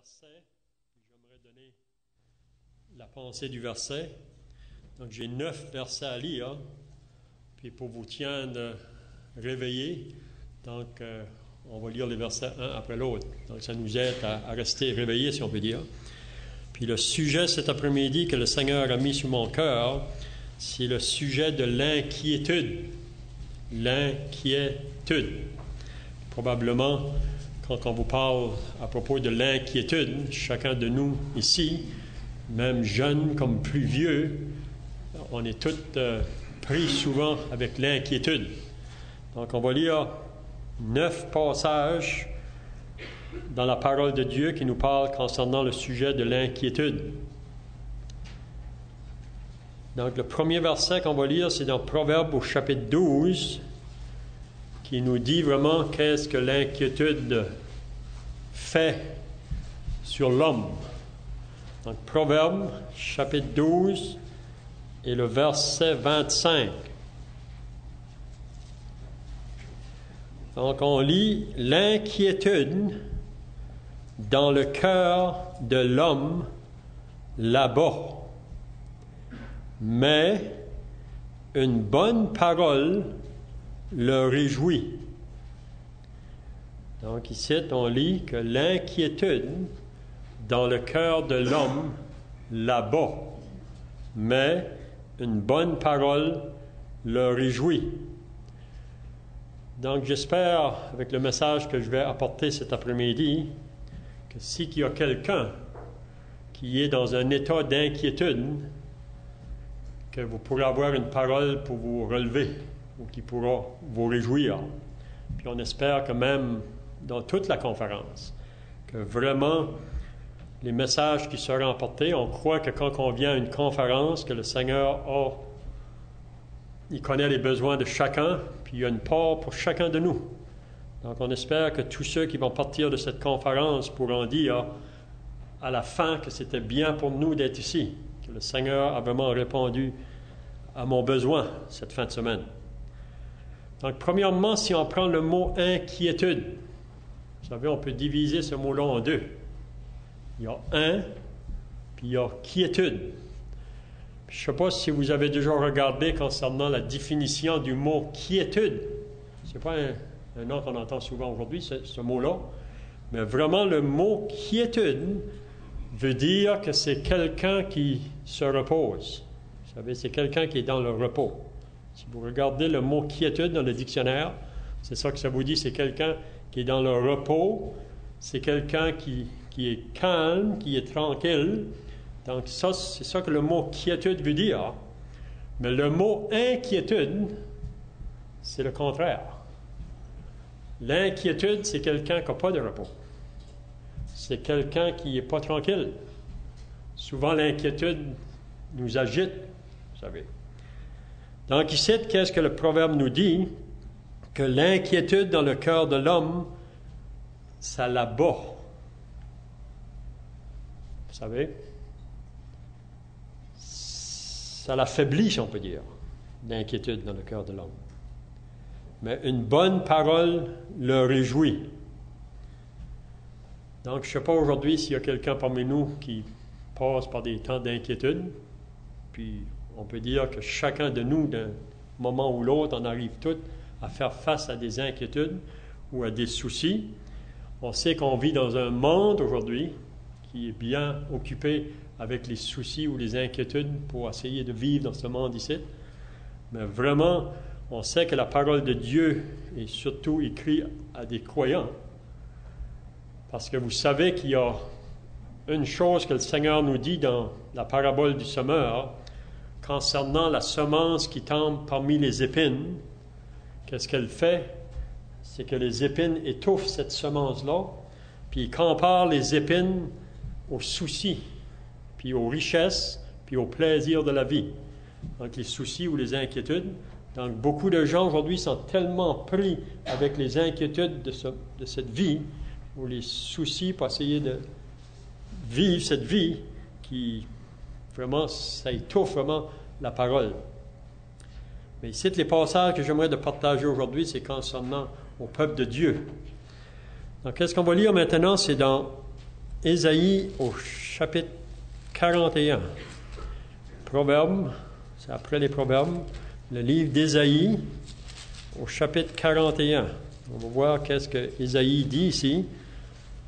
verset. J'aimerais donner la pensée du verset. Donc, j'ai 9 versets à lire. Puis, pour vous tiendre réveillés, donc, on va lire les versets un après l'autre. Donc, ça nous aide à rester réveillés, si on peut dire. Puis, le sujet cet après-midi que le Seigneur a mis sur mon cœur, c'est le sujet de l'inquiétude. L'inquiétude. Probablement, quand on vous parle à propos de l'inquiétude, chacun de nous ici, même jeunes comme plus vieux, on est tous pris souvent avec l'inquiétude. Donc, on va lire 9 passages dans la parole de Dieu qui nous parlent concernant le sujet de l'inquiétude. Donc, le premier verset qu'on va lire, c'est dans Proverbes au chapitre 12, qui nous dit vraiment qu'est-ce que l'inquiétude fait sur l'homme. Donc, Proverbes, chapitre 12, et le verset 25. Donc, on lit « L'inquiétude dans le cœur de l'homme là-bas, mais une bonne parole le réjouit. » Donc ici, on lit que l'inquiétude dans le cœur de l'homme là-bas, mais une bonne parole le réjouit. Donc j'espère, avec le message que je vais apporter cet après-midi, que s'il y a quelqu'un qui est dans un état d'inquiétude, que vous pourrez avoir une parole pour vous relever, ou qui pourra vous réjouir. Puis on espère que même dans toute la conférence, que vraiment les messages qui seront apportés, on croit que quand on vient à une conférence, que le Seigneur il connaît les besoins de chacun, puis il y a une part pour chacun de nous. Donc on espère que tous ceux qui vont partir de cette conférence pourront dire à la fin que c'était bien pour nous d'être ici, que le Seigneur a vraiment répondu à mon besoin cette fin de semaine. Donc, premièrement, si on prend le mot « inquiétude », vous savez, on peut diviser ce mot-là en deux. Il y a « un », puis il y a « quiétude ». Je ne sais pas si vous avez déjà regardé concernant la définition du mot « quiétude ». Ce n'est pas un nom qu'on entend souvent aujourd'hui, ce mot-là. Mais vraiment, le mot « quiétude » veut dire que c'est quelqu'un qui se repose. Vous savez, c'est quelqu'un qui est dans le repos. Si vous regardez le mot « quiétude » dans le dictionnaire, c'est ça que ça vous dit, c'est quelqu'un qui est dans le repos, c'est quelqu'un qui est calme, qui est tranquille. Donc ça, c'est ça que le mot « quiétude » veut dire. Mais le mot « inquiétude », c'est le contraire. L'inquiétude, c'est quelqu'un qui n'a pas de repos. C'est quelqu'un qui n'est pas tranquille. Souvent, l'inquiétude nous agite, vous savez. Donc ici, qu'est-ce que le proverbe nous dit? Que l'inquiétude dans le cœur de l'homme, ça l'abat. Vous savez? Ça l'affaiblit, si on peut dire, l'inquiétude dans le cœur de l'homme. Mais une bonne parole le réjouit. Donc, je ne sais pas aujourd'hui s'il y a quelqu'un parmi nous qui passe par des temps d'inquiétude, puis on peut dire que chacun de nous, d'un moment ou l'autre, on arrive tous à faire face à des inquiétudes ou à des soucis. On sait qu'on vit dans un monde aujourd'hui qui est bien occupé avec les soucis ou les inquiétudes pour essayer de vivre dans ce monde ici. Mais vraiment, on sait que la parole de Dieu est surtout écrite à des croyants. Parce que vous savez qu'il y a une chose que le Seigneur nous dit dans la parabole du semeur, concernant la semence qui tombe parmi les épines. Qu'est-ce qu'elle fait? C'est que les épines étouffent cette semence-là, puis il compare les épines aux soucis, puis aux richesses, puis aux plaisirs de la vie. Donc les soucis ou les inquiétudes. Donc beaucoup de gens aujourd'hui sont tellement pris avec les inquiétudes de cette vie, ou les soucis pour essayer de vivre cette vie qui, vraiment, ça étouffe vraiment la parole. Mais ici, les passages que j'aimerais de partager aujourd'hui, c'est concernant au peuple de Dieu. Donc, qu'est-ce qu'on va lire maintenant? C'est dans Ésaïe au chapitre 41. Proverbes, c'est après les Proverbes, le livre d'Ésaïe au chapitre 41. On va voir qu'est-ce que Ésaïe dit ici.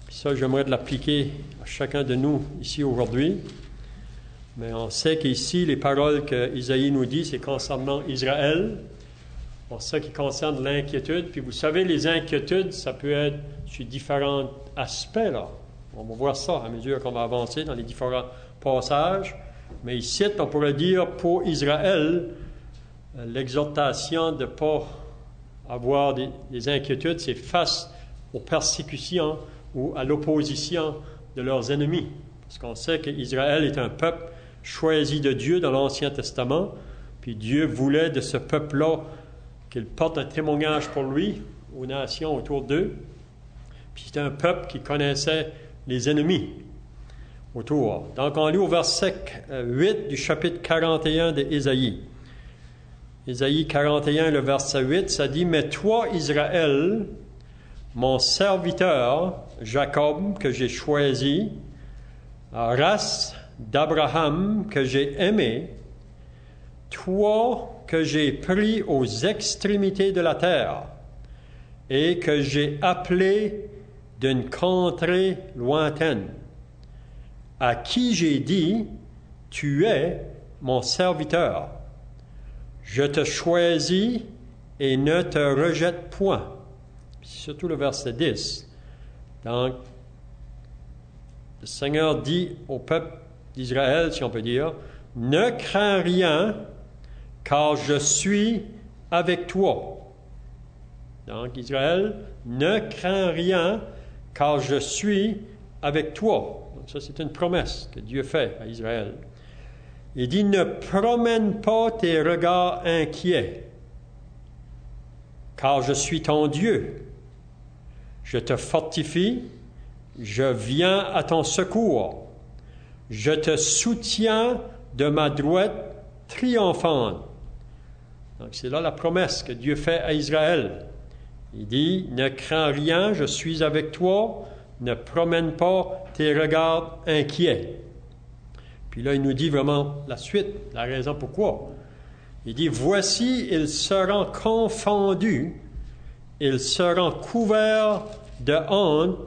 Puis ça, j'aimerais de l'appliquer à chacun de nous ici aujourd'hui. Mais on sait qu'ici, les paroles que Ésaïe nous dit, c'est concernant Israël. Bon, ça qui concerne l'inquiétude. Puis vous savez, les inquiétudes, ça peut être sur différents aspects, là. On va voir ça à mesure qu'on va avancer dans les différents passages. Mais ici, on pourrait dire pour Israël, l'exhortation de ne pas avoir des inquiétudes, c'est face aux persécutions ou à l'opposition de leurs ennemis. Parce qu'on sait qu'Israël est un peuple choisi de Dieu dans l'Ancien Testament, puis Dieu voulait de ce peuple-là qu'il porte un témoignage pour lui aux nations autour d'eux. Puis c'était un peuple qui connaissait les ennemis autour. Donc on lit au verset 8 du chapitre 41 d'Ésaïe. Ésaïe 41, le verset 8, ça dit « Mais toi, Israël, mon serviteur, Jacob, que j'ai choisi, race d'Abraham que j'ai aimé, toi que j'ai pris aux extrémités de la terre et que j'ai appelé d'une contrée lointaine, à qui j'ai dit, tu es mon serviteur. Je te choisis et ne te rejette point. » Surtout le verset 10. Donc, le Seigneur dit au peuple d'Israël, si on peut dire, « Ne crains rien, car je suis avec toi. » Donc, Israël, « Ne crains rien, car je suis avec toi. » Donc, ça, c'est une promesse que Dieu fait à Israël. Il dit, « Ne promène pas tes regards inquiets, car je suis ton Dieu. Je te fortifie, je viens à ton secours. Je te soutiens de ma droite triomphante. » Donc c'est là la promesse que Dieu fait à Israël. Il dit, « Ne crains rien, je suis avec toi, ne promène pas tes regards inquiets. » Puis là, il nous dit vraiment la suite, la raison pourquoi. Il dit, « Voici, ils seront confondus, ils seront couverts de honte,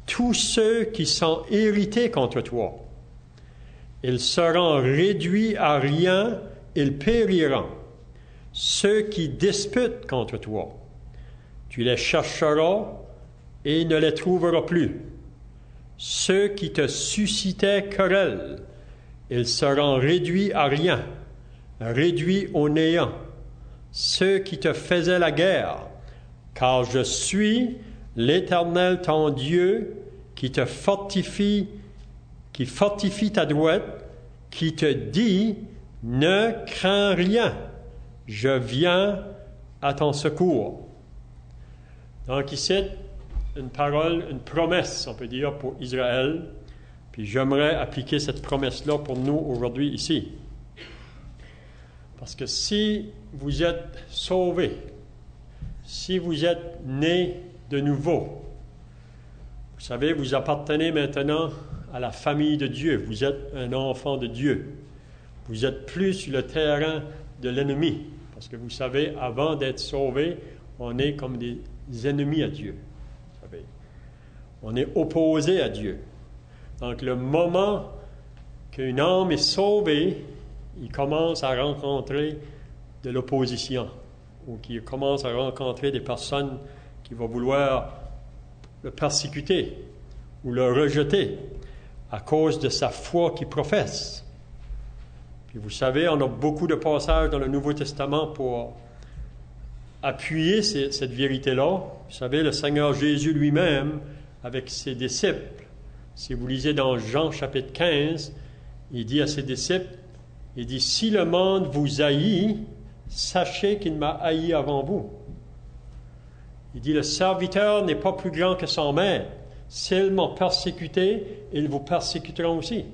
tous ceux qui sont irrités contre toi. Ils seront réduits à rien, ils périront. Ceux qui disputent contre toi, tu les chercheras et ne les trouveras plus. Ceux qui te suscitaient querelle, ils seront réduits à rien, réduits au néant. Ceux qui te faisaient la guerre, car je suis l'Éternel ton Dieu, qui te fortifie, qui fortifie ta droite, qui te dit, ne crains rien, je viens à ton secours. Donc ici, une parole, une promesse, on peut dire, pour Israël. Puis j'aimerais appliquer cette promesse-là pour nous aujourd'hui ici. Parce que si vous êtes sauvés, si vous êtes nés de nouveau, vous savez, vous appartenez maintenant à la famille de Dieu. Vous êtes un enfant de Dieu. Vous êtes plus sur le terrain de l'ennemi. Parce que vous savez, avant d'être sauvés, on est comme des ennemis à Dieu. Vous savez. On est opposé à Dieu. Donc, le moment qu'une âme est sauvée, il commence à rencontrer de l'opposition ou qu'il commence à rencontrer des personnes qui vont vouloir le persécuter ou le rejeter à cause de sa foi qu'il professe. Puis vous savez, on a beaucoup de passages dans le Nouveau Testament pour appuyer cette vérité-là. Vous savez, le Seigneur Jésus lui-même, avec ses disciples, si vous lisez dans Jean chapitre 15, il dit à ses disciples, il dit, « Si le monde vous haït, sachez qu'il m'a haï avant vous. » Il dit, « Le serviteur n'est pas plus grand que son maître. S'ils m'ont persécuté, ils vous persécuteront aussi. »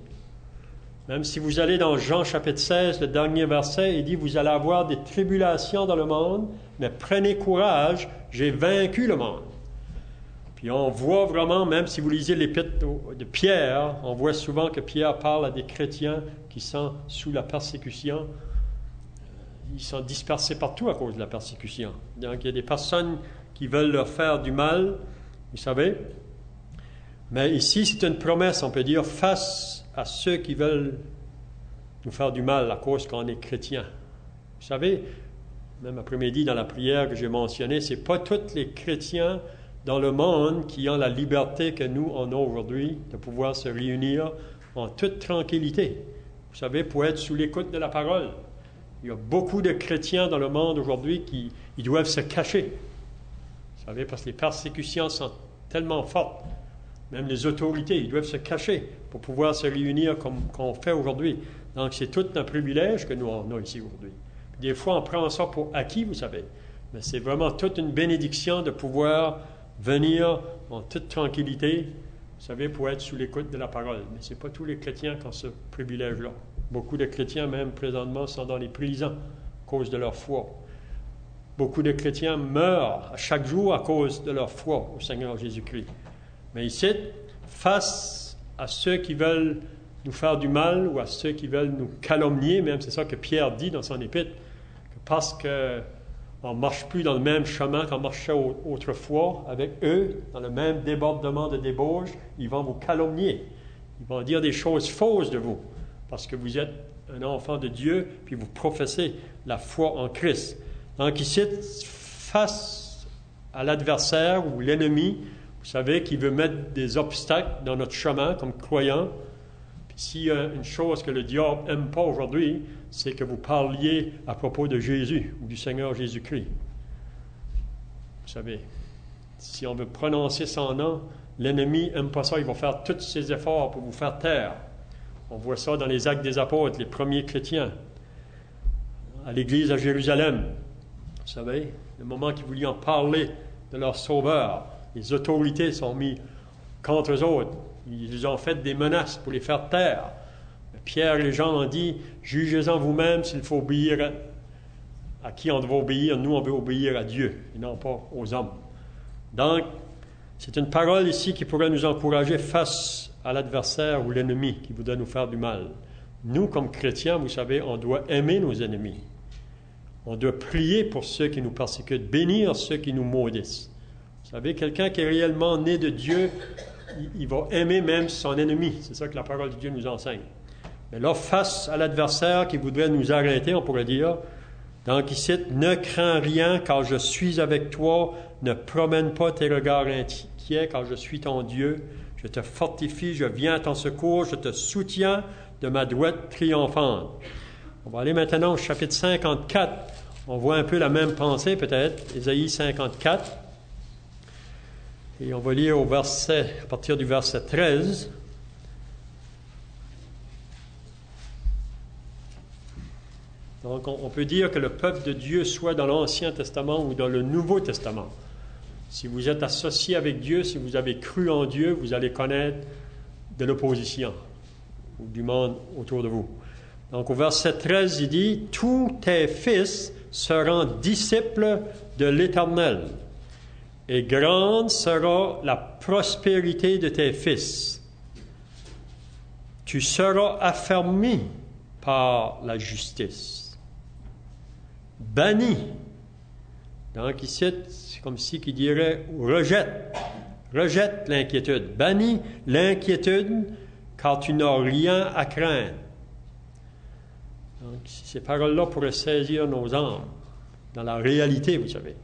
Même si vous allez dans Jean chapitre 16, le dernier verset, il dit, « Vous allez avoir des tribulations dans le monde, mais prenez courage, j'ai vaincu le monde. » Puis on voit vraiment, même si vous lisez l'épître de Pierre, on voit souvent que Pierre parle à des chrétiens qui sont sous la persécution. Ils sont dispersés partout à cause de la persécution. Donc il y a des personnes qui veulent leur faire du mal, vous savez. Mais ici, c'est une promesse, on peut dire, face à ceux qui veulent nous faire du mal à cause qu'on est chrétien. Vous savez, même après-midi, dans la prière que j'ai mentionnée, ce n'est pas tous les chrétiens dans le monde qui ont la liberté que nous en avons aujourd'hui de pouvoir se réunir en toute tranquillité. Vous savez, pour être sous l'écoute de la parole. Il y a beaucoup de chrétiens dans le monde aujourd'hui qui ils doivent se cacher. Vous savez, parce que les persécutions sont tellement fortes. Même les autorités, ils doivent se cacher pour pouvoir se réunir comme on fait aujourd'hui. Donc, c'est tout un privilège que nous avons ici aujourd'hui. Des fois, on prend ça pour acquis, vous savez. Mais c'est vraiment toute une bénédiction de pouvoir venir en toute tranquillité, vous savez, pour être sous l'écoute de la parole. Mais ce n'est pas tous les chrétiens qui ont ce privilège-là. Beaucoup de chrétiens, même présentement, sont dans les prisons à cause de leur foi. Beaucoup de chrétiens meurent à chaque jour à cause de leur foi au Seigneur Jésus-Christ. Mais ici, face à ceux qui veulent nous faire du mal ou à ceux qui veulent nous calomnier, même c'est ça que Pierre dit dans son épître, que parce qu'on ne marche plus dans le même chemin qu'on marchait autrefois avec eux, dans le même débordement de débauche, ils vont vous calomnier. Ils vont dire des choses fausses de vous, parce que vous êtes un enfant de Dieu, puis vous professez la foi en Christ. Donc ici, face à l'adversaire ou l'ennemi, vous savez, qui veut mettre des obstacles dans notre chemin comme croyants. Puis s'il y a une chose que le diable n'aime pas aujourd'hui, c'est que vous parliez à propos de Jésus ou du Seigneur Jésus-Christ. Vous savez, si on veut prononcer son nom, l'ennemi n'aime pas ça. Il va faire tous ses efforts pour vous faire taire. On voit ça dans les Actes des Apôtres, les premiers chrétiens, à l'Église à Jérusalem. Vous savez, le moment qu'ils voulaient en parler de leur Sauveur, les autorités sont mises contre eux autres. Ils ont fait des menaces pour les faire taire. Pierre et les gens ont dit, jugez-en vous-même s'il faut obéir à qui on doit obéir. Nous, on veut obéir à Dieu et non pas aux hommes. Donc, c'est une parole ici qui pourrait nous encourager face à l'adversaire ou l'ennemi qui voudrait nous faire du mal. Nous, comme chrétiens, vous savez, on doit aimer nos ennemis. On doit prier pour ceux qui nous persécutent, bénir ceux qui nous maudissent. Vous savez, quelqu'un qui est réellement né de Dieu, il va aimer même son ennemi. C'est ça que la parole de Dieu nous enseigne. Mais là, face à l'adversaire qui voudrait nous arrêter, on pourrait dire, donc ici, ne crains rien car je suis avec toi, ne promène pas tes regards inquiets car je suis ton Dieu, je te fortifie, je viens à ton secours, je te soutiens de ma droite triomphante. On va aller maintenant au chapitre 54. On voit un peu la même pensée peut-être, Ésaïe 54. Et on va lire à partir du verset 13. Donc, on peut dire que le peuple de Dieu soit dans l'Ancien Testament ou dans le Nouveau Testament. Si vous êtes associé avec Dieu, si vous avez cru en Dieu, vous allez connaître de l'opposition ou du monde autour de vous. Donc, au verset 13, il dit, « Tous tes fils seront disciples de l'Éternel, et grande sera la prospérité de tes fils. Tu seras affermi par la justice. Banni. » Donc ici, c'est comme si qui dirait rejette l'inquiétude. Bannis l'inquiétude car tu n'as rien à craindre. Donc ces paroles-là pourraient saisir nos âmes dans la réalité, vous savez.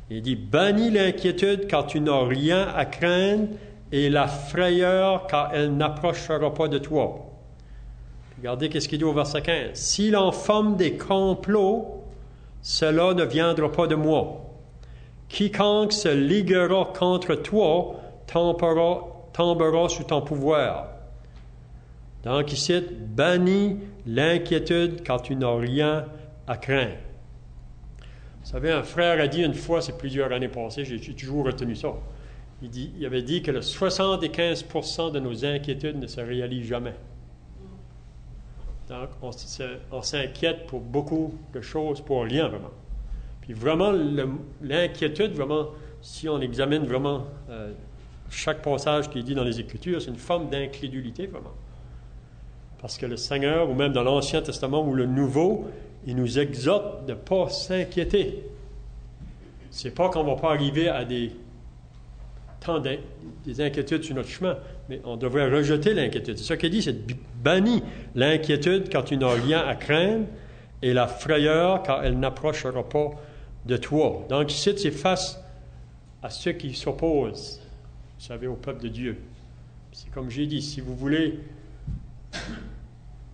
Il dit, bannis l'inquiétude car tu n'as rien à craindre et la frayeur car elle n'approchera pas de toi. Regardez qu'est-ce qu'il dit au verset 15. S'il en forme des complots, cela ne viendra pas de moi. Quiconque se liguera contre toi tombera sous ton pouvoir. Donc ici, bannis l'inquiétude car tu n'as rien à craindre. Vous savez, un frère a dit une fois, c'est plusieurs années passées, j'ai toujours retenu ça. Il avait dit que le 75% de nos inquiétudes ne se réalisent jamais. Donc, on s'inquiète pour beaucoup de choses, pour rien vraiment. Puis vraiment, l'inquiétude, vraiment, si on examine vraiment chaque passage qui est dit dans les Écritures, c'est une forme d'incrédulité, vraiment. Parce que le Seigneur, ou même dans l'Ancien Testament ou le Nouveau, il nous exhorte de ne pas s'inquiéter. C'est pas qu'on ne va pas arriver à des inquiétudes sur notre chemin, mais on devrait rejeter l'inquiétude. C'est ça qu'il dit, c'est de bannir l'inquiétude quand tu n'as rien à craindre et la frayeur car elle n'approchera pas de toi. Donc ici, c'est face à ceux qui s'opposent, vous savez, au peuple de Dieu. C'est comme j'ai dit, si vous voulez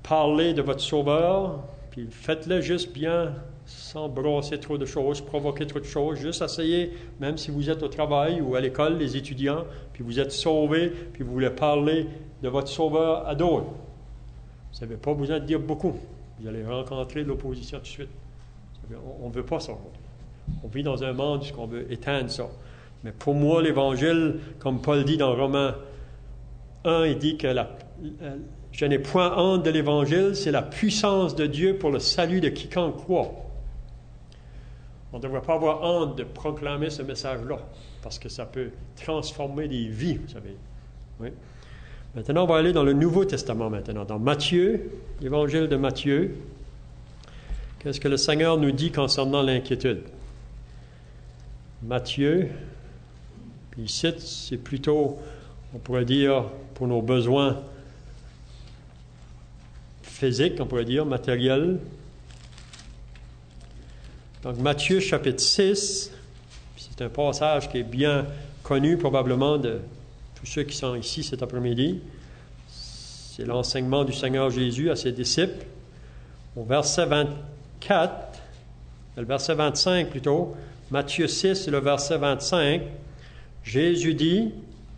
parler de votre Sauveur, puis faites-le juste bien, sans brasser trop de choses, provoquer trop de choses, juste essayez, même si vous êtes au travail ou à l'école, les étudiants, puis vous êtes sauvés, puis vous voulez parler de votre Sauveur à d'autres. Vous n'avez pas besoin de dire beaucoup. Vous allez rencontrer l'opposition tout de suite. On ne veut pas ça. On vit dans un monde où on veut éteindre ça. Mais pour moi, l'Évangile, comme Paul dit dans Romains 1, il dit que je n'ai point honte de l'Évangile, c'est la puissance de Dieu pour le salut de quiconque croit. On ne devrait pas avoir honte de proclamer ce message-là, parce que ça peut transformer des vies, vous savez. Oui. Maintenant, on va aller dans le Nouveau Testament maintenant, dans Matthieu, l'Évangile de Matthieu. Qu'est-ce que le Seigneur nous dit concernant l'inquiétude? Matthieu, puis ici, c'est plutôt, on pourrait dire, pour nos besoins physiques, on pourrait dire, matériels. Donc, Matthieu, chapitre 6, c'est un passage qui est bien connu probablement de tous ceux qui sont ici cet après-midi. C'est l'enseignement du Seigneur Jésus à ses disciples. Au verset 24, le verset 25 plutôt, Matthieu 6, le verset 25, Jésus dit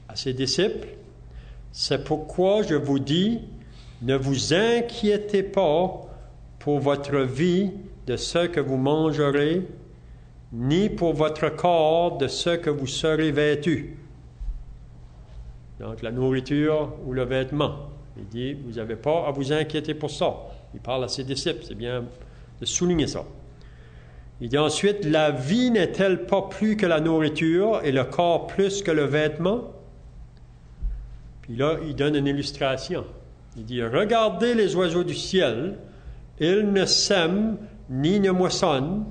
à ses disciples, « C'est pourquoi je vous dis, ne vous inquiétez pas pour votre vie de ce que vous mangerez, ni pour votre corps de ce que vous serez vêtus. » Donc, la nourriture ou le vêtement. Il dit, vous n'avez pas à vous inquiéter pour ça. Il parle à ses disciples, c'est bien de souligner ça. Il dit ensuite, la vie n'est-elle pas plus que la nourriture et le corps plus que le vêtement? Puis là, il donne une illustration. Il dit, regardez les oiseaux du ciel, ils ne sèment ni ne moissonnent,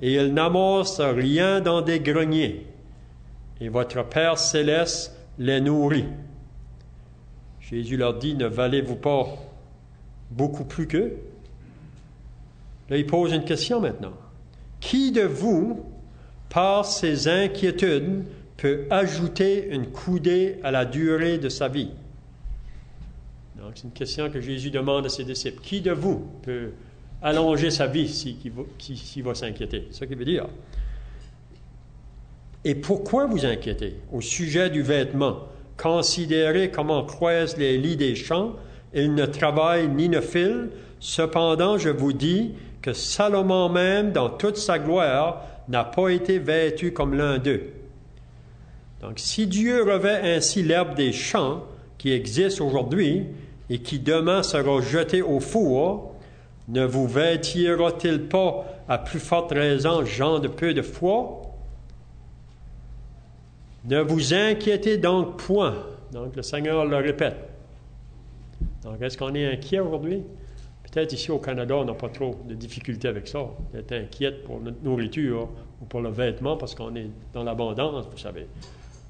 et ils n'amassent rien dans des greniers. Et votre Père céleste les nourrit. Jésus leur dit, ne valez-vous pas beaucoup plus qu'eux? Là, il pose une question maintenant. Qui de vous, par ses inquiétudes, peut ajouter une coudée à la durée de sa vie? Donc, c'est une question que Jésus demande à ses disciples. Qui de vous peut allonger sa vie s'il va s'inquiéter? C'est ça qu'il veut dire. Et pourquoi vous inquiétez au sujet du vêtement? Considérez comment croissent les lits des champs. Ils ne travaillent ni ne filent. Cependant, je vous dis que Salomon même, dans toute sa gloire, n'a pas été vêtu comme l'un d'eux. Donc, si Dieu revêt ainsi l'herbe des champs qui existe aujourd'hui et qui demain sera jetée au four, ne vous vêtira-t-il pas à plus forte raison, gens de peu de foi? Ne vous inquiétez donc point. Donc, le Seigneur le répète. Donc, est-ce qu'on est inquiet aujourd'hui? Peut-être ici au Canada, on n'a pas trop de difficultés avec ça. D'être inquiète pour notre nourriture ou pour le vêtement parce qu'on est dans l'abondance, vous savez.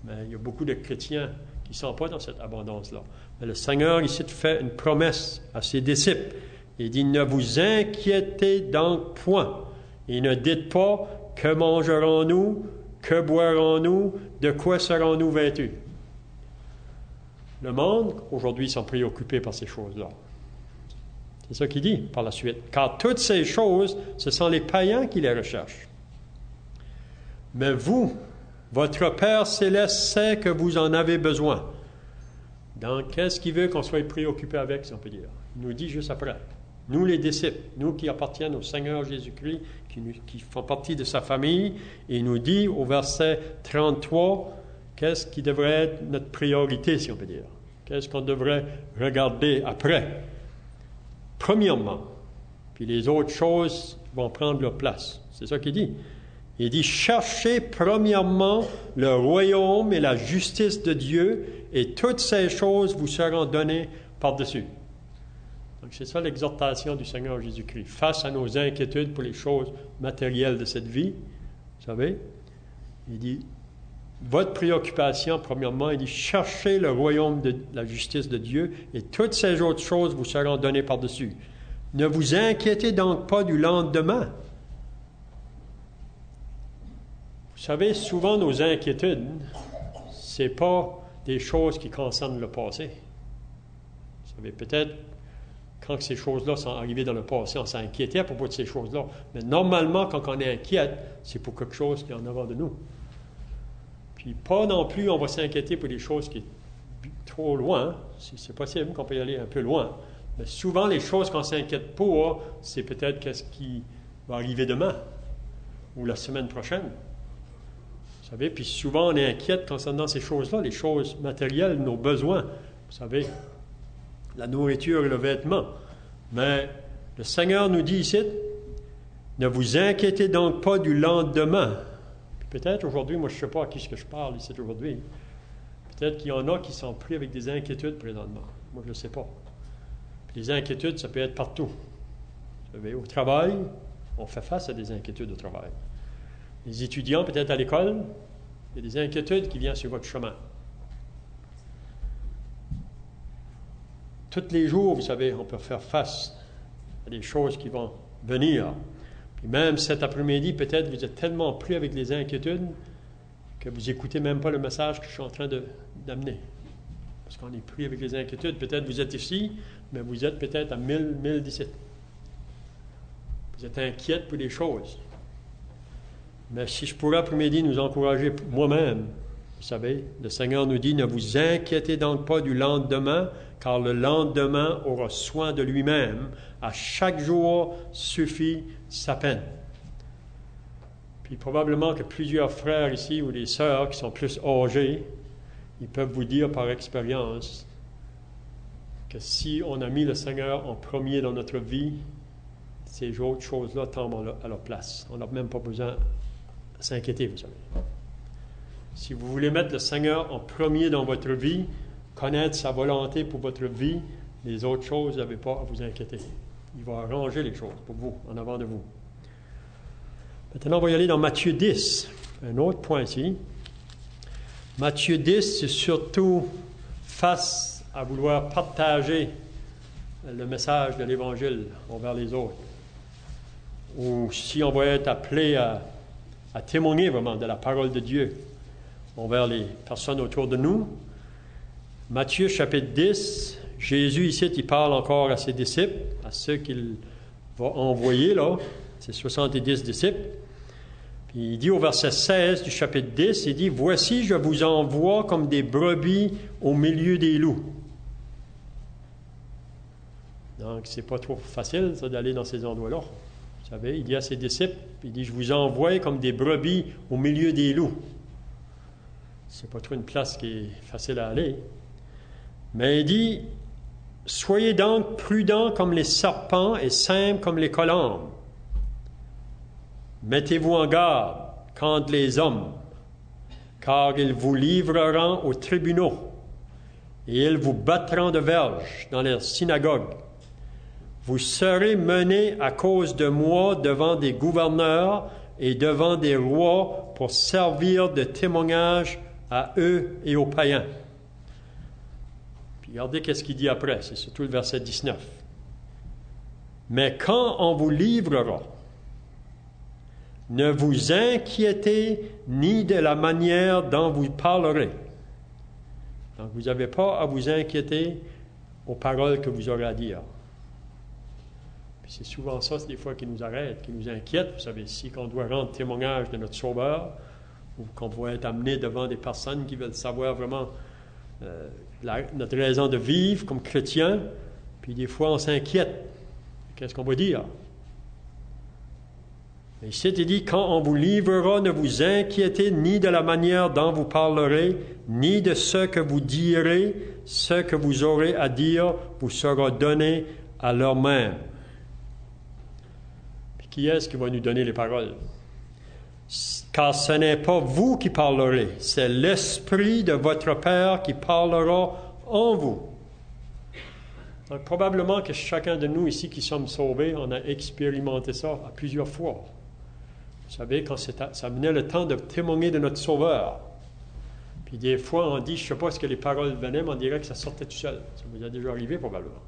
Mais il y a beaucoup de chrétiens qui ne sont pas dans cette abondance-là. Mais le Seigneur ici fait une promesse à ses disciples. Il dit, ne vous inquiétez donc point. Et ne dites pas, que mangerons-nous? Que boirons-nous? De quoi serons-nous vêtus? Le monde, aujourd'hui, sont préoccupés par ces choses-là. C'est ça qu'il dit par la suite. Car toutes ces choses, ce sont les païens qui les recherchent. Mais vous, votre Père céleste sait que vous en avez besoin. Donc, qu'est-ce qu'il veut qu'on soit préoccupé avec, si on peut dire? Il nous dit juste après. Nous, les disciples, nous qui appartiennent au Seigneur Jésus-Christ, qui font partie de sa famille, et il nous dit au verset 33, qu'est-ce qui devrait être notre priorité, si on peut dire? Qu'est-ce qu'on devrait regarder après? Premièrement, puis les autres choses vont prendre leur place. C'est ça qu'il dit. Il dit, cherchez premièrement le royaume et la justice de Dieu, et toutes ces choses vous seront données par-dessus. Donc c'est ça l'exhortation du Seigneur Jésus-Christ. Face à nos inquiétudes pour les choses matérielles de cette vie, vous savez, il dit, votre préoccupation, premièrement, il dit, cherchez le royaume de la justice de Dieu, et toutes ces autres choses vous seront données par-dessus. Ne vous inquiétez donc pas du lendemain. Vous savez, souvent nos inquiétudes, ce n'est pas des choses qui concernent le passé. Vous savez, peut-être, quand ces choses-là sont arrivées dans le passé, on s'inquiétait à propos de ces choses-là. Mais normalement, quand on est inquiète, c'est pour quelque chose qui est en avant de nous. Puis pas non plus, on va s'inquiéter pour des choses qui sont trop loin. C'est possible qu'on peut y aller un peu loin. Mais souvent, les choses qu'on s'inquiète pour, c'est peut-être qu'est-ce qui va arriver demain ou la semaine prochaine. Vous savez, puis souvent, on est inquiète concernant ces choses-là, les choses matérielles, nos besoins. Vous savez, la nourriture et le vêtement. Mais le Seigneur nous dit ici, ne vous inquiétez donc pas du lendemain. Puis peut-être aujourd'hui, moi je ne sais pas à qui que je parle ici aujourd'hui. Peut-être qu'il y en a qui sont pris avec des inquiétudes présentement. Moi je ne sais pas. Puis les inquiétudes, ça peut être partout. Vous savez, au travail, on fait face à des inquiétudes au travail. Les étudiants, peut-être à l'école, il y a des inquiétudes qui viennent sur votre chemin. Tous les jours, vous savez, on peut faire face à des choses qui vont venir. Puis même cet après-midi, peut-être vous êtes tellement pris avec les inquiétudes que vous n'écoutez même pas le message que je suis en train d'amener. Parce qu'on est pris avec les inquiétudes. Peut-être vous êtes ici, mais vous êtes peut-être à 1017. Vous êtes inquiète pour des choses. Mais si je pourrais après-midi nous encourager moi-même, vous savez, le Seigneur nous dit, ne vous inquiétez donc pas du lendemain, car le lendemain aura soin de lui-même. À chaque jour suffit sa peine. Puis probablement que plusieurs frères ici ou des sœurs qui sont plus âgés, ils peuvent vous dire par expérience que si on a mis le Seigneur en premier dans notre vie, ces autres choses-là tombent à leur place. On n'a même pas besoin de s'inquiéter, vous savez. Si vous voulez mettre le Seigneur en premier dans votre vie, connaître sa volonté pour votre vie, les autres choses, vous n'avez pas à vous inquiéter. Il va arranger les choses pour vous, en avant de vous. Maintenant, on va y aller dans Matthieu 10. Un autre point ici. Matthieu 10, c'est surtout face à vouloir partager le message de l'Évangile envers les autres. Ou si on va être appelé à témoigner vraiment de la parole de Dieu envers les personnes autour de nous. Matthieu chapitre 10, Jésus ici, il parle encore à ses disciples, à ceux qu'il va envoyer là, c'est 70 disciples. Puis il dit au verset 16 du chapitre 10, il dit, « Voici, je vous envoie comme des brebis au milieu des loups. » Donc, c'est pas trop facile, ça, d'aller dans ces endroits-là. Vous savez, il dit à ses disciples, il dit, « Je vous envoie comme des brebis au milieu des loups. » C'est pas trop une place qui est facile à aller. Mais il dit, « Soyez donc prudents comme les serpents et simples comme les colombes. Mettez-vous en garde contre les hommes, car ils vous livreront aux tribunaux, et ils vous battront de verge dans leurs synagogues. Vous serez menés à cause de moi devant des gouverneurs et devant des rois pour servir de témoignage à eux et aux païens. » Puis regardez qu'est-ce qu'il dit après, c'est surtout le verset 19. « Mais quand on vous livrera, ne vous inquiétez ni de la manière dont vous parlerez. » Donc, vous n'avez pas à vous inquiéter aux paroles que vous aurez à dire. Puis c'est souvent ça, c'est des fois qui nous arrête, qui nous inquiète. Vous savez, si on doit rendre témoignage de notre Sauveur, ou qu'on va être amené devant des personnes qui veulent savoir vraiment notre raison de vivre comme chrétien, puis des fois on s'inquiète. Qu'est-ce qu'on va dire? Mais ici, il dit, quand on vous livrera, ne vous inquiétez ni de la manière dont vous parlerez, ni de ce que vous direz. Ce que vous aurez à dire vous sera donné à l'heure même. Puis qui est-ce qui va nous donner les paroles? car ce n'est pas vous qui parlerez, c'est l'Esprit de votre Père qui parlera en vous. Donc, probablement que chacun de nous ici qui sommes sauvés, on a expérimenté ça à plusieurs fois. Vous savez, quand ça venait le temps de témoigner de notre Sauveur, puis des fois on dit, je ne sais pas ce que les paroles venaient, mais on dirait que ça sortait tout seul. Ça vous est déjà arrivé probablement.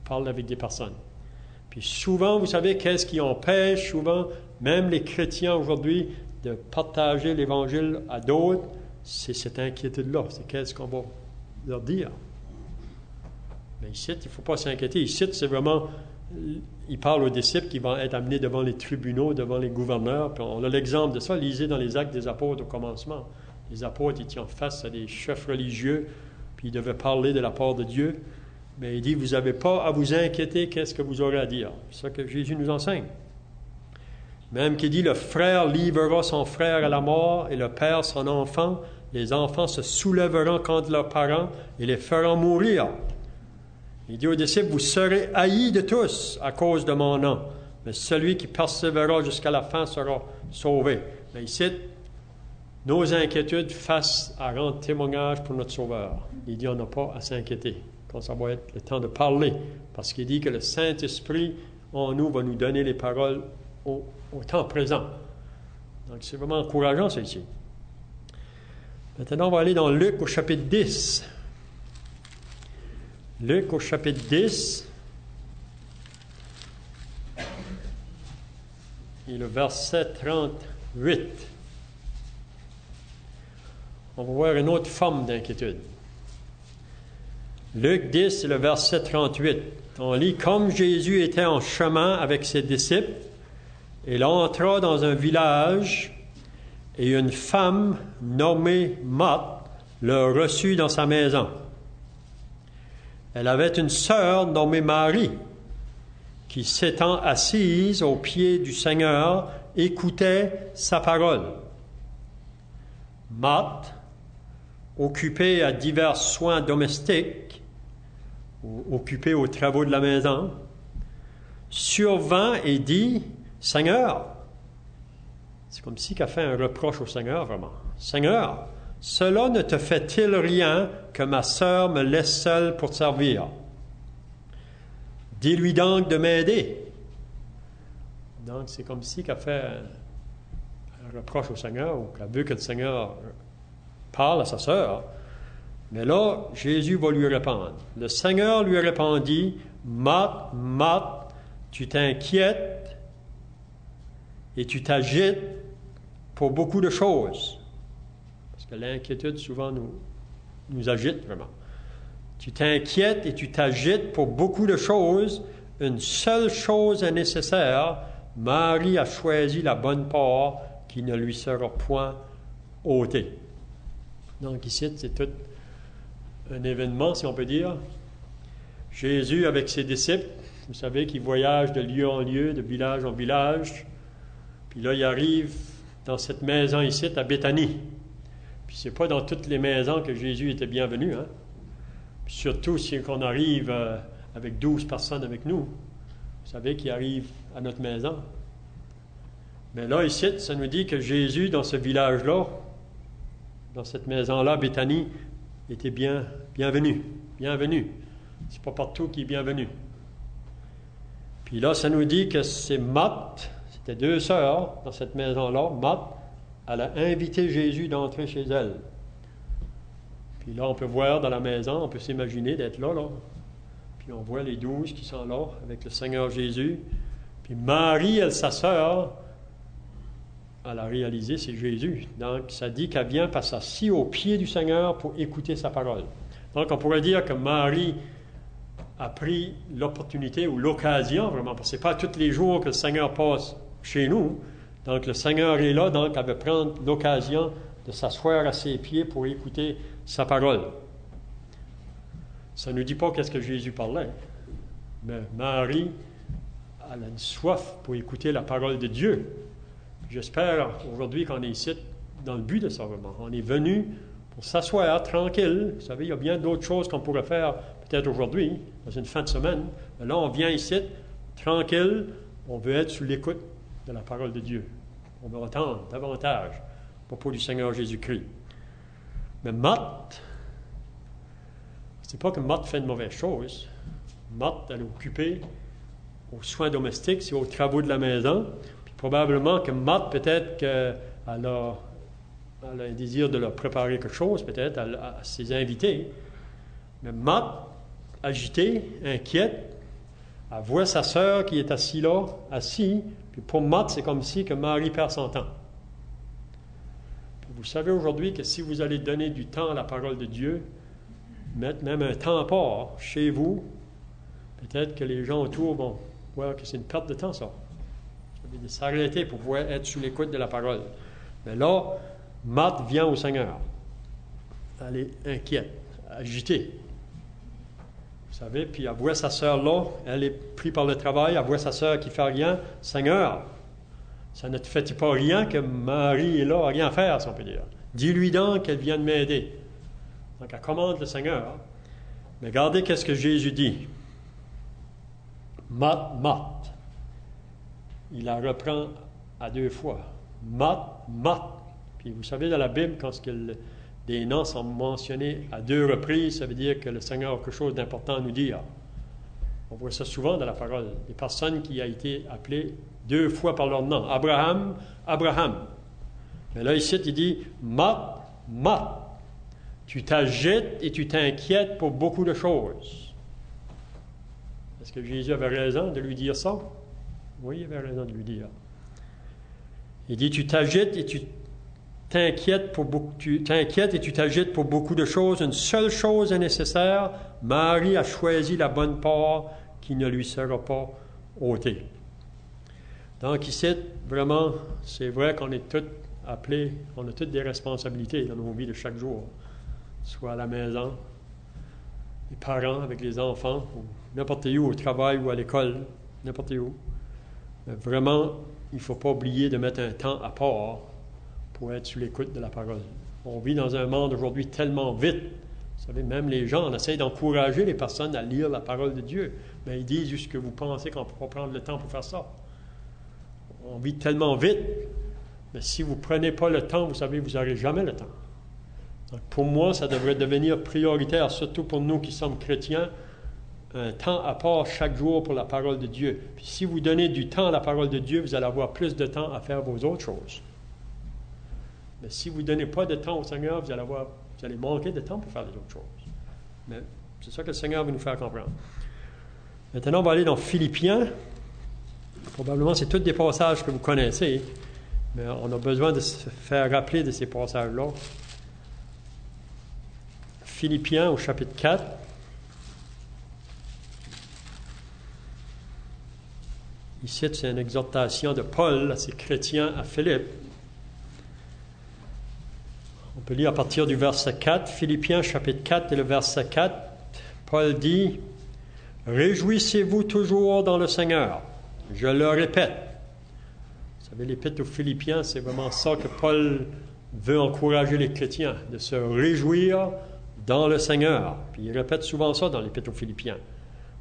On parle avec des personnes. Puis souvent, vous savez, qu'est-ce qui empêche souvent, même les chrétiens aujourd'hui, de partager l'Évangile à d'autres, c'est cette inquiétude-là. C'est qu'est-ce qu'on va leur dire. Mais ici, il ne faut pas s'inquiéter. Ici, c'est vraiment, il parle aux disciples qui vont être amenés devant les tribunaux, devant les gouverneurs. Puis on a l'exemple de ça, lisez dans les Actes des Apôtres au commencement. Les apôtres étaient en face à des chefs religieux, puis ils devaient parler de la part de Dieu. Mais il dit, vous n'avez pas à vous inquiéter, qu'est-ce que vous aurez à dire. C'est ça que Jésus nous enseigne. Même qu'il dit, le frère livrera son frère à la mort et le père son enfant. Les enfants se soulèveront contre leurs parents et les feront mourir. Il dit aux disciples, vous serez haïs de tous à cause de mon nom, mais celui qui persévérera jusqu'à la fin sera sauvé. Mais ici, nos inquiétudes face à rendre témoignage pour notre Sauveur. Il dit, on n'a pas à s'inquiéter. Quand ça va être le temps de parler, parce qu'il dit que le Saint-Esprit en nous va nous donner les paroles au temps présent. Donc c'est vraiment encourageant, ça ici. Maintenant, on va aller dans Luc au chapitre 10. Luc au chapitre 10. Et le verset 38. On va voir une autre forme d'inquiétude. Luc 10, le verset 38. On lit, « Comme Jésus était en chemin avec ses disciples, il entra dans un village, et une femme nommée Marthe le reçut dans sa maison. Elle avait une sœur nommée Marie, qui s'étant assise aux pieds du Seigneur, écoutait sa parole. Marthe, occupée à divers soins domestiques, occupée aux travaux de la maison, survint et dit, « Seigneur, c'est comme si qu'elle fait un reproche au Seigneur, vraiment. « Seigneur, cela ne te fait-il rien que ma sœur me laisse seule pour te servir? Dis-lui donc de m'aider. » Donc, c'est comme si qu'elle fait un reproche au Seigneur, ou qu'elle veut que le Seigneur parle à sa sœur. Mais là, Jésus va lui répondre. Le Seigneur lui répondit, « Marthe, Marthe, tu t'inquiètes et tu t'agites pour beaucoup de choses. » Parce que l'inquiétude, souvent, nous agite vraiment. « Tu t'inquiètes et tu t'agites pour beaucoup de choses. Une seule chose est nécessaire. Marie a choisi la bonne part qui ne lui sera point ôtée. » Donc ici, c'est tout un événement, si on peut dire. Jésus avec ses disciples, vous savez qu'ils voyagent de lieu en lieu, de village en village. Puis là, il arrive dans cette maison ici, à Béthanie. Puis c'est pas dans toutes les maisons que Jésus était bienvenu. Hein? Puis surtout si on arrive avec 12 personnes avec nous. Vous savez qu'ils arrivent à notre maison. Mais là, ici, ça nous dit que Jésus, dans ce village-là, dans cette maison-là, Béthanie, était bienvenu. Bienvenu. C'est pas partout qui est bienvenu. Puis là, ça nous dit que c'est Marthe, c'était deux sœurs dans cette maison-là. Marthe, elle a invité Jésus d'entrer chez elle. Puis là, on peut voir dans la maison, on peut s'imaginer d'être là. Puis on voit les 12 qui sont là avec le Seigneur Jésus. Puis Marie, elle, sa sœur, elle a réalisé, c'est Jésus. Donc, ça dit qu'elle vient parce qu'elle s'assit au pied du Seigneur pour écouter sa parole. Donc, on pourrait dire que Marie a pris l'opportunité ou l'occasion, vraiment, parce que ce n'est pas tous les jours que le Seigneur passe chez nous. Donc, le Seigneur est là, donc elle veut prendre l'occasion de s'asseoir à ses pieds pour écouter sa parole. Ça ne nous dit pas qu'est-ce que Jésus parlait, mais Marie, elle a une soif pour écouter la parole de Dieu. J'espère aujourd'hui qu'on est ici dans le but de ça, vraiment. On est venu pour s'asseoir tranquille. Vous savez, il y a bien d'autres choses qu'on pourrait faire peut-être aujourd'hui, dans une fin de semaine. Mais là, on vient ici tranquille. On veut être sous l'écoute de la parole de Dieu. On va attendre davantage à propos du Seigneur Jésus-Christ. Mais Marthe, c'est pas que Marthe fait de mauvaises choses. Marthe, elle est occupée aux soins domestiques, c'est aux travaux de la maison. Puis probablement que Marthe, peut-être qu'elle a un désir de leur préparer quelque chose, peut-être, à ses invités. Mais Marthe, agitée, inquiète, elle voit sa sœur qui est assise là, puis pour Marthe, c'est comme si que Marie perd son temps. Puis vous savez aujourd'hui que si vous allez donner du temps à la parole de Dieu, mettre même un temps à part chez vous, peut-être que les gens autour vont voir que c'est une perte de temps, ça. Ça veut dire s'arrêter pour pouvoir être sous l'écoute de la parole. Mais là, Marthe vient au Seigneur. Elle est inquiète, agitée. Vous savez, puis elle voit sa sœur là, elle est prise par le travail, elle voit sa sœur qui ne fait rien. Seigneur, ça ne te fait pas rien que Marie est là, à rien faire, si on peut dire. Dis-lui donc qu'elle vienne m'aider. Donc elle commande le Seigneur. Mais regardez qu'est-ce que Jésus dit. Marthe, Marthe. Il la reprend à 2 fois. Marthe, Marthe. Puis vous savez, dans la Bible, quand des noms sont mentionnés à 2 reprises, ça veut dire que le Seigneur a quelque chose d'important à nous dire. On voit ça souvent dans la parole. Des personnes qui ont été appelées 2 fois par leur nom. Abraham, Abraham. Mais là, ici, il dit, Marthe, Marthe. Tu t'agites et tu t'inquiètes pour beaucoup de choses. Est-ce que Jésus avait raison de lui dire ça? Oui, il avait raison de lui dire. Il dit, tu t'agites et tu t'inquiètes et tu t'agites pour beaucoup de choses. Une seule chose est nécessaire. Marie a choisi la bonne part qui ne lui sera pas ôtée. Donc ici, vraiment, c'est vrai qu'on est tous appelés, on a toutes des responsabilités dans nos vies de chaque jour. Soit à la maison, les parents avec les enfants, ou n'importe où, au travail ou à l'école, n'importe où. Mais vraiment, il ne faut pas oublier de mettre un temps à part pour être sous l'écoute de la parole. On vit dans un monde aujourd'hui tellement vite. Vous savez, même les gens, on essaie d'encourager les personnes à lire la parole de Dieu. Mais ils disent juste que vous pensez qu'on ne peut pas prendre le temps pour faire ça. On vit tellement vite. Mais si vous ne prenez pas le temps, vous savez, vous n'aurez jamais le temps. Donc, pour moi, ça devrait devenir prioritaire, surtout pour nous qui sommes chrétiens, un temps à part chaque jour pour la parole de Dieu. Puis si vous donnez du temps à la parole de Dieu, vous allez avoir plus de temps à faire vos autres choses. Mais si vous ne donnez pas de temps au Seigneur, vous allez manquer de temps pour faire les autres choses. Mais c'est ça que le Seigneur veut nous faire comprendre. Maintenant, on va aller dans Philippiens. Probablement, c'est tous des passages que vous connaissez, mais on a besoin de se faire rappeler de ces passages-là. Philippiens au chapitre 4. Ici, c'est une exhortation de Paul à ses chrétiens à Philippe. On peut lire à partir du verset 4, Philippiens chapitre 4 et le verset 4. Paul dit, « Réjouissez-vous toujours dans le Seigneur. Je le répète. » Vous savez, l'épître aux Philippiens, c'est vraiment ça que Paul veut encourager les chrétiens, de se réjouir dans le Seigneur. Puis il répète souvent ça dans l'Épître aux Philippiens.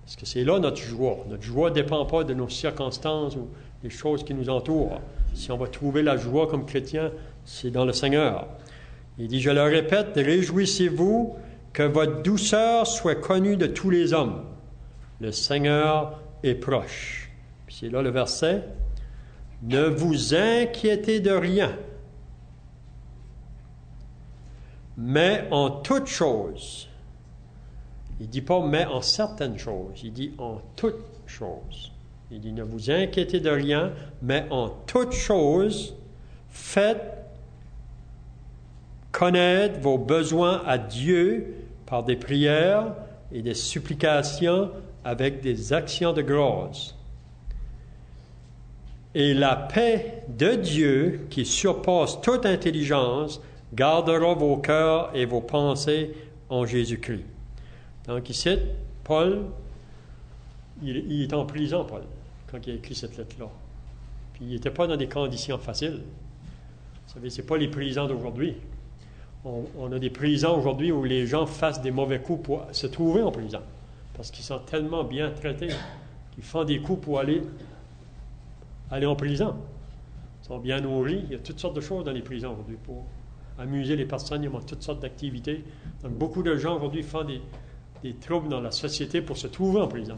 Parce que c'est là notre joie. Notre joie ne dépend pas de nos circonstances ou des choses qui nous entourent. Si on va trouver la joie comme chrétien, c'est dans le Seigneur. Il dit, je le répète, réjouissez-vous que votre douceur soit connue de tous les hommes. Le Seigneur est proche. Puis c'est là le verset. Ne vous inquiétez de rien. Mais en toutes choses, il ne dit pas mais en certaines choses, il dit en toutes choses. Il dit ne vous inquiétez de rien, mais en toutes choses, faites connaître vos besoins à Dieu par des prières et des supplications avec des actions de grâce. Et la paix de Dieu, qui surpasse toute intelligence, gardera vos cœurs et vos pensées en Jésus-Christ. Donc ici, Paul, il est en prison, Paul, quand il a écrit cette lettre-là. Puis il n'était pas dans des conditions faciles. Vous savez, ce n'est pas les prisons d'aujourd'hui. On a des prisons aujourd'hui où les gens fassent des mauvais coups pour se trouver en prison. Parce qu'ils sont tellement bien traités qu'ils font des coups pour aller en prison. Ils sont bien nourris. Il y a toutes sortes de choses dans les prisons aujourd'hui pour amuser les personnes. Il y a toutes sortes d'activités. Donc, beaucoup de gens aujourd'hui font des troubles dans la société pour se trouver en prison.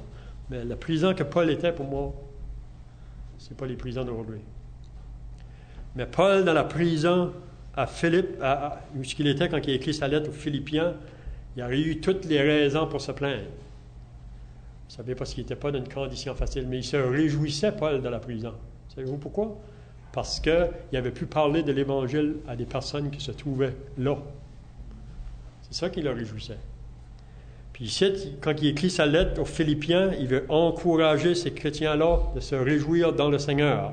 Mais la prison que Paul était, pour moi, ce n'est pas les prisons d'aujourd'hui. Mais Paul, dans la prison à Philippe, où ce qu'il était quand il a écrit sa lettre aux Philippiens, il aurait eu toutes les raisons pour se plaindre. Vous savez, parce qu'il n'était pas dans une condition facile, mais il se réjouissait, Paul, dans la prison. Savez-vous pourquoi? Parce qu'il avait pu parler de l'Évangile à des personnes qui se trouvaient là. C'est ça qui le réjouissait. Puis ici, quand il écrit sa lettre aux Philippiens, il veut encourager ces chrétiens-là de se réjouir dans le Seigneur.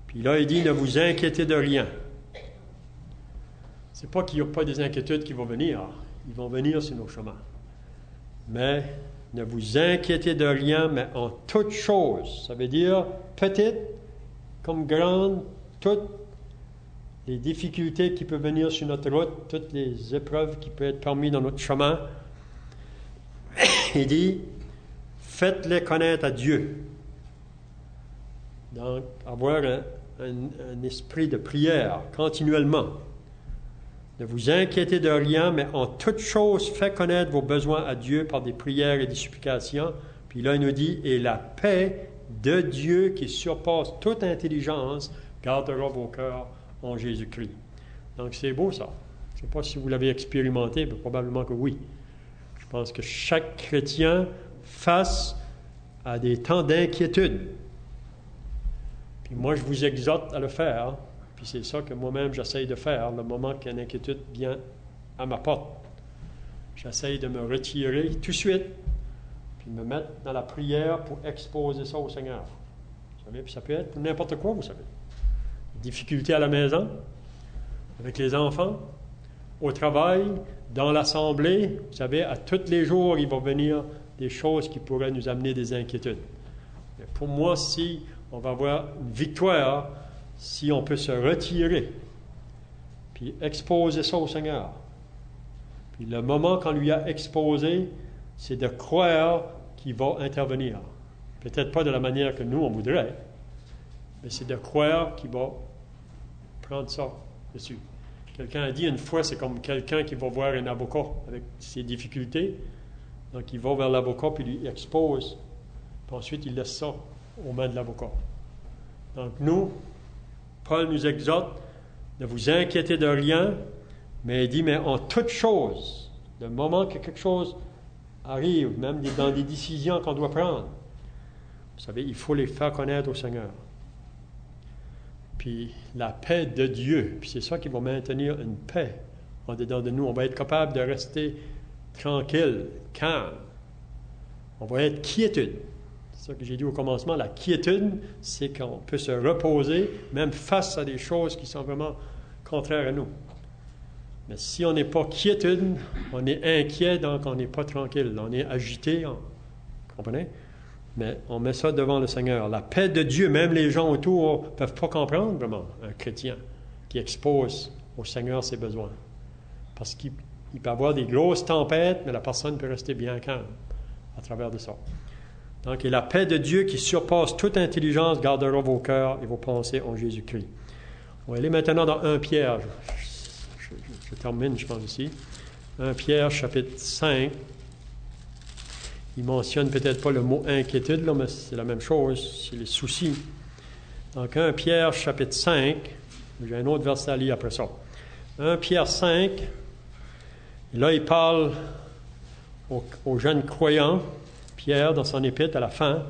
Puis là, il dit, ne vous inquiétez de rien. C'est pas qu'il n'y a pas des inquiétudes qui vont venir. Ils vont venir sur nos chemins. Mais ne vous inquiétez de rien, mais en toutes choses. Ça veut dire petite comme grande, toutes les difficultés qui peuvent venir sur notre route, toutes les épreuves qui peuvent être permises dans notre chemin. Il dit, faites-les connaître à Dieu. Donc, avoir un esprit de prière continuellement. Ne vous inquiétez de rien, mais en toute chose, faites connaître vos besoins à Dieu par des prières et des supplications. Puis là, il nous dit, et la paix de Dieu qui surpasse toute intelligence gardera vos cœurs en Jésus-Christ. Donc, c'est beau ça. Je ne sais pas si vous l'avez expérimenté, mais probablement que oui. Je pense que chaque chrétien, face à des temps d'inquiétude, puis moi, je vous exhorte à le faire. Puis c'est ça que moi-même, j'essaye de faire le moment qu'une inquiétude vient à ma porte. J'essaye de me retirer tout de suite, puis me mettre dans la prière pour exposer ça au Seigneur. Vous savez, puis ça peut être pour n'importe quoi, vous savez. Difficultés à la maison, avec les enfants, au travail, dans l'assemblée. Vous savez, à tous les jours, il va venir des choses qui pourraient nous amener des inquiétudes. Mais pour moi, si on va avoir une victoire, si on peut se retirer, puis exposer ça au Seigneur. Puis le moment qu'on lui a exposé, c'est de croire qu'il va intervenir. Peut-être pas de la manière que nous, on voudrait, mais c'est de croire qu'il va prendre ça dessus. Quelqu'un a dit une fois, c'est comme quelqu'un qui va voir un avocat avec ses difficultés. Donc, il va vers l'avocat, puis lui expose. Puis ensuite, il laisse ça aux mains de l'avocat. Donc, nous, Paul nous exhorte, ne vous inquiétez de rien, mais il dit, mais en toute chose, le moment que quelque chose arrive, même dans des décisions qu'on doit prendre, vous savez, il faut les faire connaître au Seigneur. Puis la paix de Dieu, puis c'est ça qui va maintenir une paix en dedans de nous. On va être capable de rester tranquille, calme. On va être quiétude. C'est ça que j'ai dit au commencement. La quiétude, c'est qu'on peut se reposer, même face à des choses qui sont vraiment contraires à nous. Mais si on n'est pas quiétude, on est inquiet, donc on n'est pas tranquille. On est agité, vous comprenez? Mais on met ça devant le Seigneur. La paix de Dieu, même les gens autour ne peuvent pas comprendre vraiment un chrétien qui expose au Seigneur ses besoins. Parce qu'il peut avoir des grosses tempêtes, mais la personne peut rester bien calme à travers de ça. Donc, et la paix de Dieu qui surpasse toute intelligence gardera vos cœurs et vos pensées en Jésus-Christ. On va aller maintenant dans 1 Pierre. Je termine, je pense, ici. 1 Pierre, chapitre 5. Il mentionne peut-être pas le mot inquiétude, là, mais c'est la même chose, c'est les soucis. Donc, 1 Pierre, chapitre 5. J'ai un autre verset à lire après ça. 1 Pierre 5. Et là, il parle aux jeunes croyants, Pierre, dans son épître, à la fin,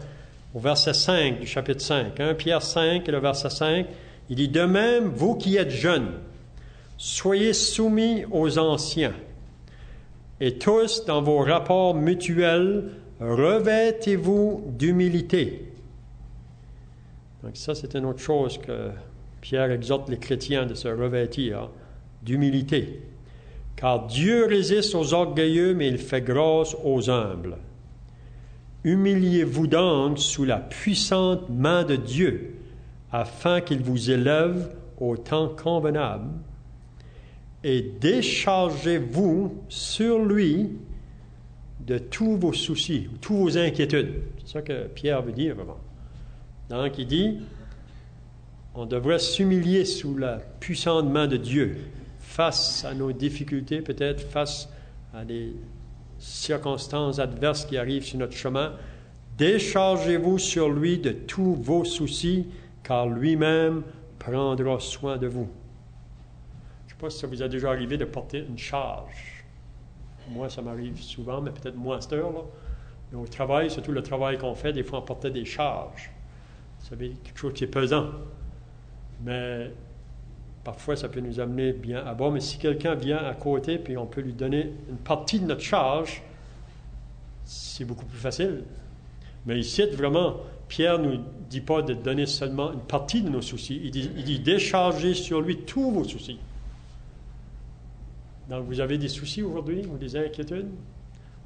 au verset 5 du chapitre 5. 1 Pierre 5, et le verset 5, il dit, « De même, vous qui êtes jeunes, soyez soumis aux anciens, et tous, dans vos rapports mutuels, revêtez-vous d'humilité. » Donc ça, c'est une autre chose que Pierre exhorte les chrétiens de se revêtir, d'humilité. « Car Dieu résiste aux orgueilleux, mais il fait grâce aux humbles. Humiliez-vous donc sous la puissante main de Dieu, afin qu'il vous élève au temps convenable, et déchargez-vous sur lui de tous vos soucis, tous vos inquiétudes. » C'est ça que Pierre veut dire vraiment. Donc, il dit, On devrait s'humilier sous la puissante main de Dieu, face à nos difficultés, peut-être face à des circonstances adverses qui arrivent sur notre chemin. Déchargez-vous sur lui de tous vos soucis, car lui-même prendra soin de vous. Je ne sais pas si ça vous a déjà arrivé de porter une charge. Moi, ça m'arrive souvent, mais peut-être moins à cette heure-là. Mais au travail, surtout le travail qu'on fait, des fois on portait des charges. Vous savez, quelque chose qui est pesant. Mais parfois, ça peut nous amener bien à bas. Mais si quelqu'un vient à côté, puis on peut lui donner une partie de notre charge, c'est beaucoup plus facile. Mais ici, vraiment, Pierre ne nous dit pas de donner seulement une partie de nos soucis. Il dit déchargez sur lui tous vos soucis. Donc, vous avez des soucis aujourd'hui ou des inquiétudes?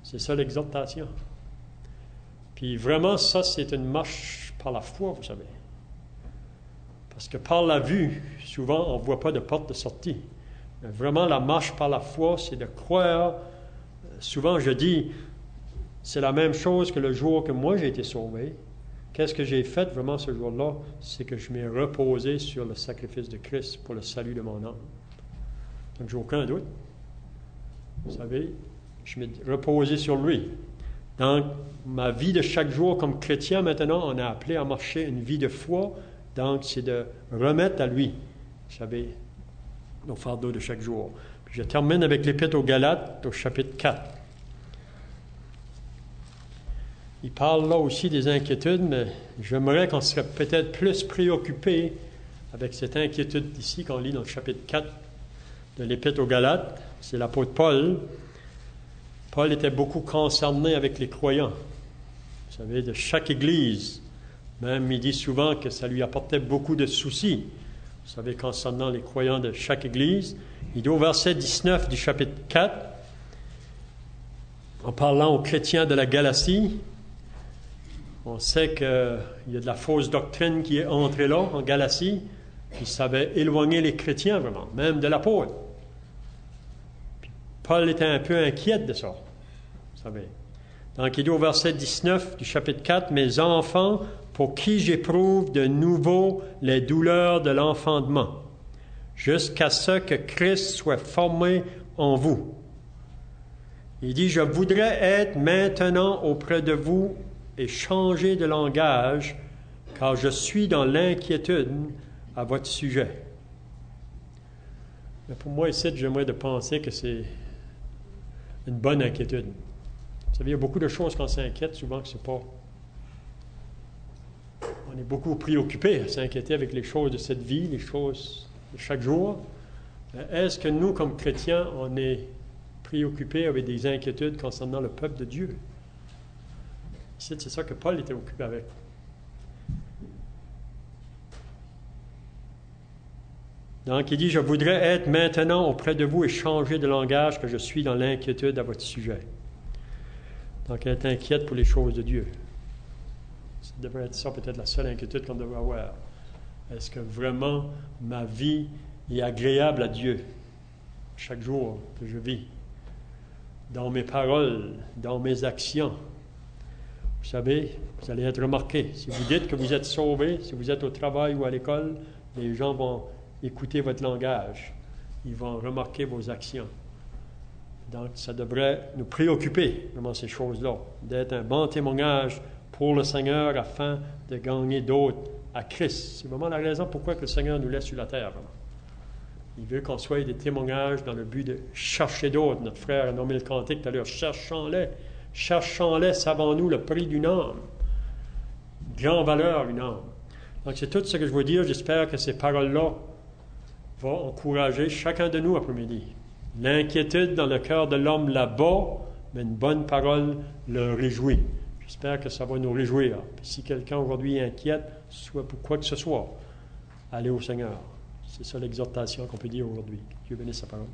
C'est ça l'exhortation. Puis vraiment, ça, c'est une marche par la foi, vous savez. Parce que par la vue, souvent, on ne voit pas de porte de sortie. Mais vraiment, la marche par la foi, c'est de croire. Souvent, je dis, c'est la même chose que le jour que moi j'ai été sauvé. Qu'est-ce que j'ai fait vraiment ce jour-là? C'est que je m'ai reposé sur le sacrifice de Christ pour le salut de mon âme. Donc, j'ai aucun doute. Vous savez, je m'ai reposé sur lui. Dans ma vie de chaque jour comme chrétien, maintenant, on a appelé à marcher une vie de foi. Donc, c'est de remettre à lui, vous savez, nos fardeaux de chaque jour. Puis je termine avec l'Épître aux Galates, au chapitre 4. Il parle là aussi des inquiétudes, mais j'aimerais qu'on serait peut-être plus préoccupé avec cette inquiétude ici qu'on lit dans le chapitre 4 de l'Épître aux Galates. C'est l'apôtre Paul. Paul était beaucoup concerné avec les croyants. Vous savez, de chaque église. Même, il dit souvent que ça lui apportait beaucoup de soucis. Vous savez, concernant les croyants de chaque église. Il dit au verset 19 du chapitre 4, en parlant aux chrétiens de la Galatie, on sait qu'il y a de la fausse doctrine qui est entrée là, en Galatie, qui savait éloigner les chrétiens vraiment, même de l'apôtre. Puis Paul était un peu inquiet de ça, vous savez. Donc, il dit au verset 19 du chapitre 4, « Mes enfants, pour qui j'éprouve de nouveau les douleurs de l'enfantement, jusqu'à ce que Christ soit formé en vous. » Il dit, « Je voudrais être maintenant auprès de vous et changer de langage, car je suis dans l'inquiétude à votre sujet. » Mais pour moi, ici, j'aimerais de penser que c'est une bonne inquiétude. Vous savez, il y a beaucoup de choses qu'on s'inquiète, souvent que c'est pas... On est beaucoup préoccupés à s'inquiéter avec les choses de cette vie, les choses de chaque jour. Est-ce que nous, comme chrétiens, on est préoccupés avec des inquiétudes concernant le peuple de Dieu? Ici, c'est ça que Paul était occupé avec. Donc, il dit, « Je voudrais être maintenant auprès de vous et changer de langage, que je suis dans l'inquiétude à votre sujet. » Donc, elle est inquiète pour les choses de Dieu. Ça devrait être ça, peut-être la seule inquiétude qu'on devrait avoir. Est-ce que vraiment ma vie est agréable à Dieu chaque jour que je vis? Dans mes paroles, dans mes actions. Vous savez, vous allez être remarqué. Si vous dites que vous êtes sauvé, si vous êtes au travail ou à l'école, les gens vont écouter votre langage. Ils vont remarquer vos actions. Donc, ça devrait nous préoccuper, vraiment, ces choses-là, d'être un bon témoignage pour le Seigneur afin de gagner d'autres à Christ. C'est vraiment la raison pourquoi que le Seigneur nous laisse sur la terre. Vraiment. Il veut qu'on soit des témoignages dans le but de chercher d'autres. Notre frère a nommé le cantique tout à l'heure, « Cherchons-les, cherchons-les, savons-nous le prix d'une âme. » Grande valeur, une âme. Donc, c'est tout ce que je veux dire. J'espère que ces paroles-là vont encourager chacun de nous après-midi. L'inquiétude dans le cœur de l'homme là-bas, mais une bonne parole le réjouit. J'espère que ça va nous réjouir. Puis si quelqu'un aujourd'hui est inquiète, soit pour quoi que ce soit, allez au Seigneur. C'est ça l'exhortation qu'on peut dire aujourd'hui. Dieu bénisse sa parole.